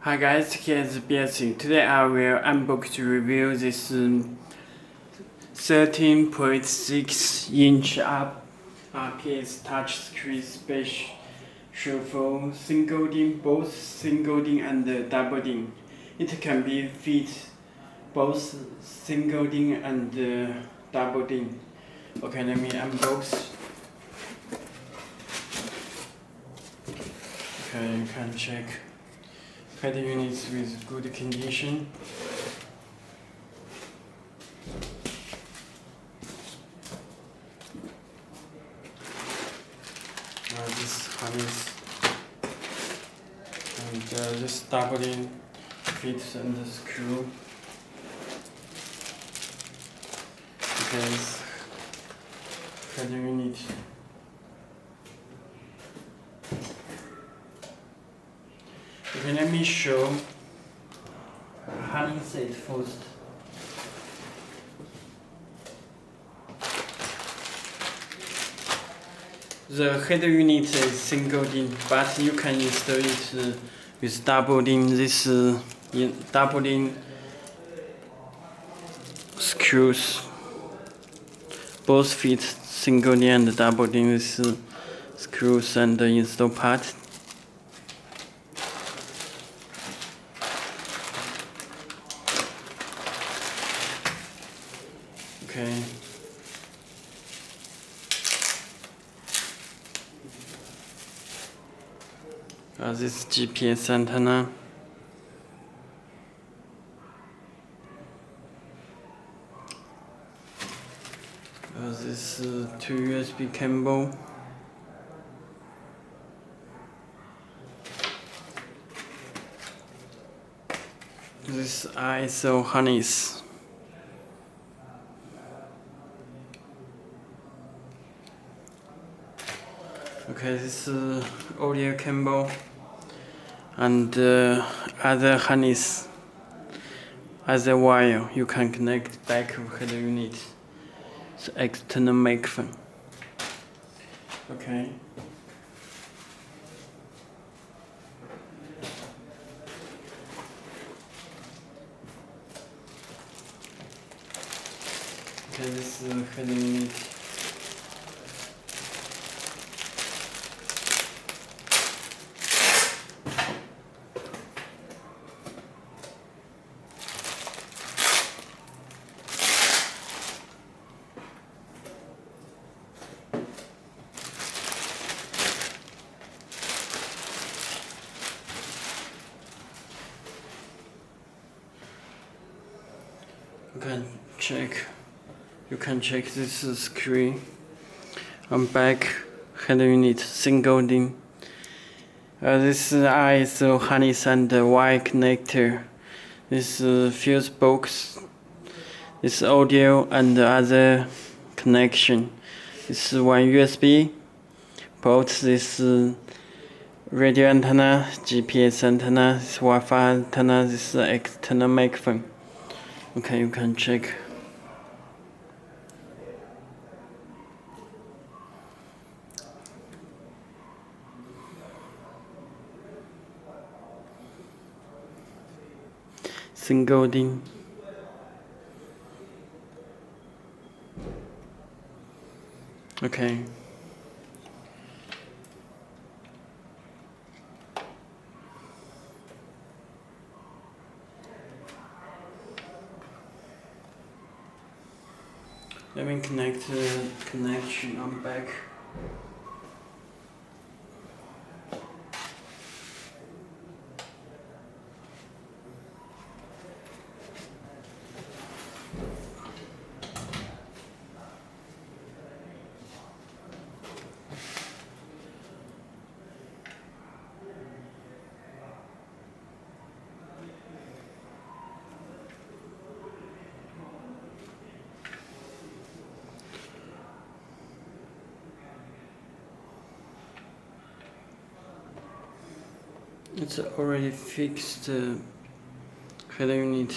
Hi guys, here's Belsee. Today I will unbox review this 13.6-inch RPS touchscreen special for single-din, both single-din and double-din. It can be fit both single-din and double-din. Okay, let me unbox. Okay, you can check. Head units with good condition. This harness and this doubling fits and the screw. Okay, this head unit. Okay, let me show harness it first. The head unit is single-din, but you can install it with double-din. This double-din screws both fit single-din and double-din with screws and the install part. Okay. This GPS antenna. This two USB cable. This ISO harness. Okay, this audio cable and other harness, other wire you can connect back of head unit. It's external microphone. Okay. Okay, this head unit. You can check this screen on back head unit single-din. This ISO harness and Y connector. This fuse box. This audio and other connection. This is one USB port. This radio antenna, GPS antenna, this Wi-Fi antenna. This external microphone. Okay, you can check. Single-din. Okay. Let me connect the connection on back. It's already fixed head unit.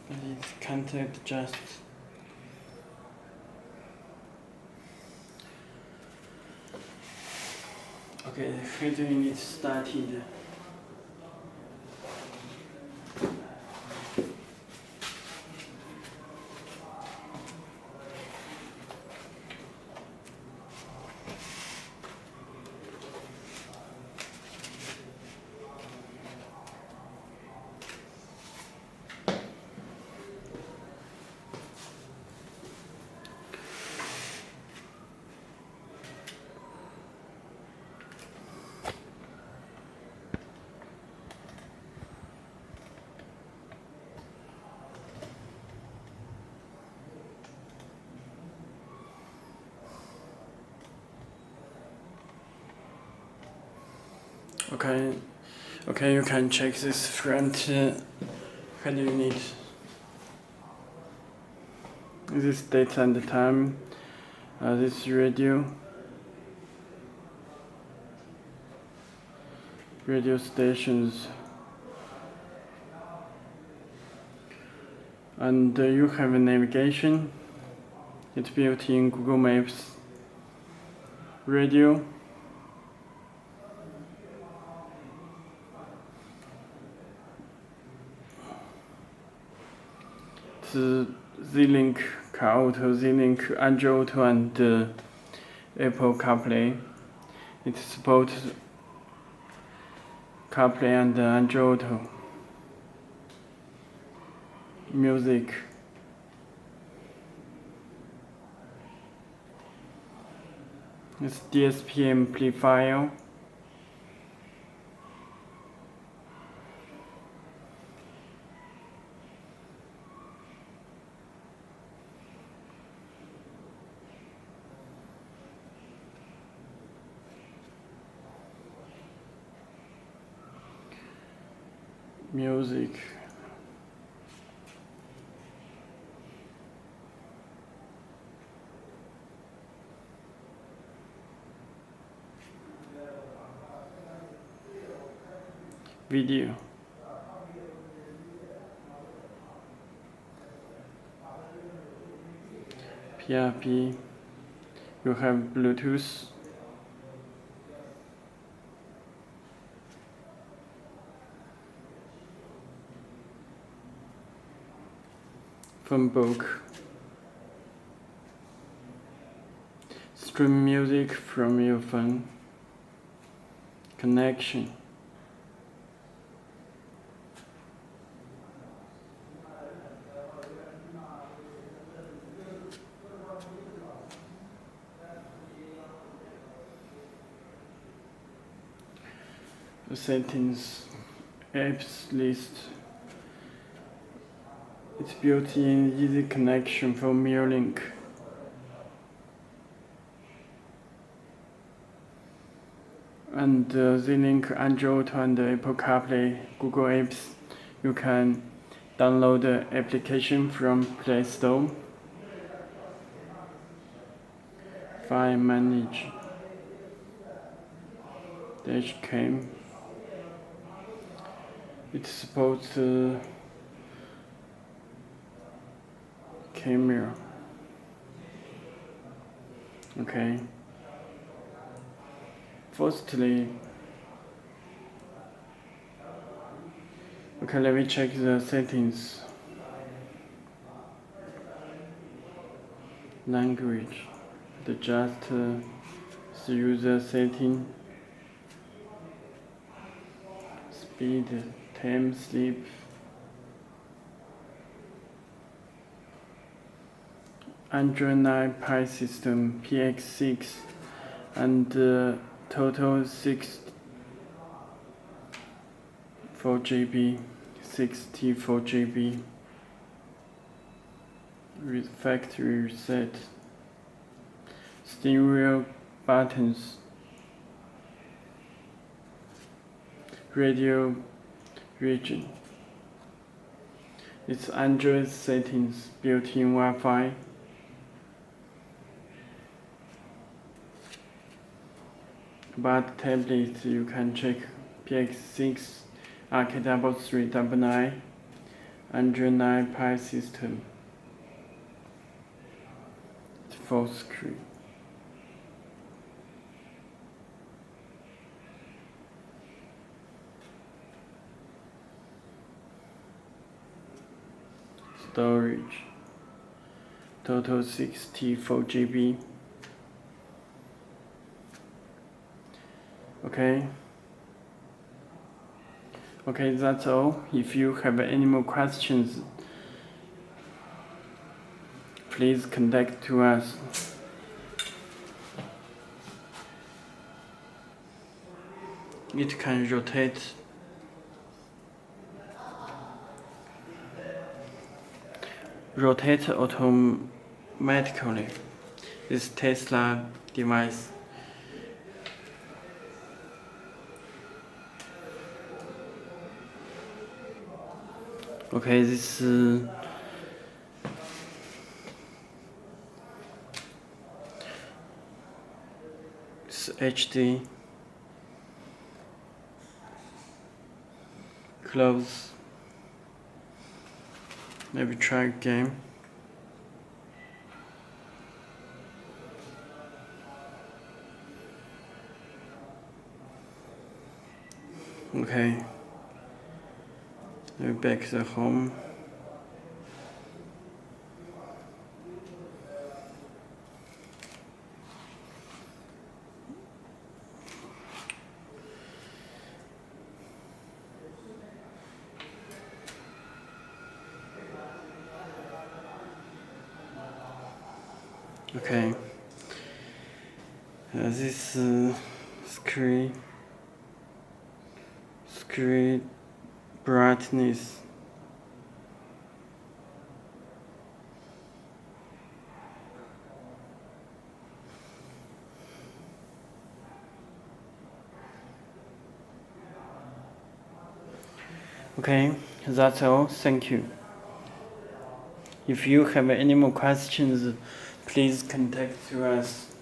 but it can't adjust. Okay, the header unit started. Okay, you can check this front header unit. This date and time. This radio stations, and you have a navigation. It's built in Google Maps. Radio. The Z-Link Car Auto, Z-Link Android Auto, and Apple CarPlay. It supports CarPlay and Android Auto. Music. It's DSP amplifier. Music. Video. PRP. You have Bluetooth. Phone book. Stream music from your phone. Connection. The settings. Apps list. It's built-in easy connection for Mirrorlink. And Z-Link Android and Apple CarPlay, Google Apps. You can download the application from Play Store. File manage. Dashcam. It supports camera. Okay. Firstly, okay, let me check the settings. Language. Adjust the user setting. Speed, time, sleep. Android 9 Pie system PX6 and total 64 GB, 64 GB with factory reset. Stereo buttons. Radio region. It's Android settings, built-in Wi-Fi. About tablets, you can check PX6 RK399 Android 9 Pie system. Full screen. Storage. Total 64 GB. Okay. Okay, that's all. If you have any more questions, please contact to us. It can rotate automatically. This Tesla device. Okay, this HD. Close. Maybe try game. Okay. Maybe back to home. Okay. This screen brightness. Okay, that's all. Thank you. If you have any more questions, please contact us.